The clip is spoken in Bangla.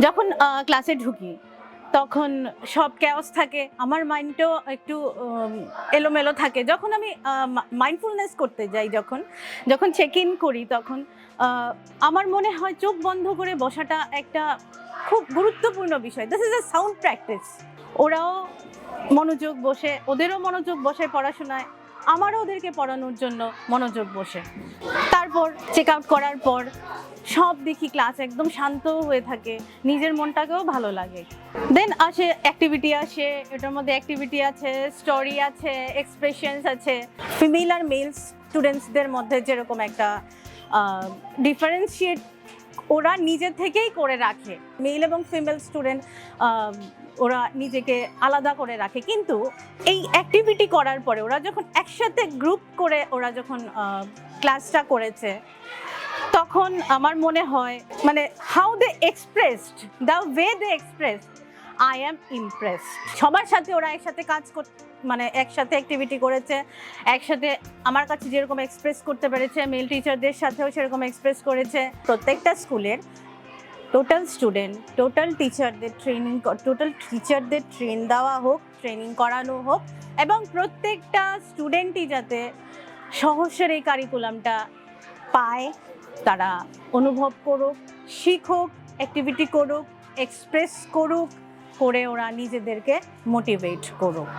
যখন ক্লাসে ঢুকি তখন সব ক্যাওস থাকে, আমার মাইন্ডটাও একটু এলোমেলো থাকে। যখন আমি মাইন্ডফুলনেস করতে যাই, যখন চেক ইন করি, তখন আমার মনে হয় চোখ বন্ধ করে বসাটা একটা খুব গুরুত্বপূর্ণ বিষয়। This is a sound practice. ওরাও ওদেরও মনোযোগ বসে পড়াশোনায়, আমারও ওদেরকে পড়ানোর জন্য মনোযোগ বসে। তারপর চেক আউট করার পর সব দেখি ক্লাস একদম শান্ত হয়ে থাকে, নিজের মনটাকেও ভালো লাগে। দেন আসে অ্যাক্টিভিটি, এটার মধ্যে অ্যাক্টিভিটি আছে, স্টোরি আছে, এক্সপ্রেশনস আছে। ফিমেল আর মেল স্টুডেন্টসদের মধ্যে যেরকম একটা ডিফারেন্সিয়েট ওরা নিজে থেকেই করে রাখে, মেল এবং ফিমেল স্টুডেন্ট ওরা নিজেকে আলাদা করে রাখে। কিন্তু এই অ্যাক্টিভিটি করার পরে ওরা যখন একসাথে গ্রুপ করে ওরা যখন ক্লাসটা করেছে, তখন আমার মনে হয় মানে how they expressed, the way they expressed, I am impressed. সবার সাথে ওরা একসাথে একসাথে অ্যাক্টিভিটি করেছে, একসাথে আমার কাছে যেরকম এক্সপ্রেস করতে পেরেছে, মেল টিচারদের সাথেও সেরকম এক্সপ্রেস করেছে। প্রত্যেকটা স্কুলের টোটাল স্টুডেন্ট, টোটাল টিচারদের ট্রেন দেওয়া হোক, ট্রেনিং করানো হোক, এবং প্রত্যেকটা স্টুডেন্টই যাতে সহজের এই কারিকুলামটা পায়, তারা অনুভব করুক, শিখুক, অ্যাক্টিভিটি করুক, এক্সপ্রেস করুক, করে ওরা নিজেদেরকে মোটিভেট করুক।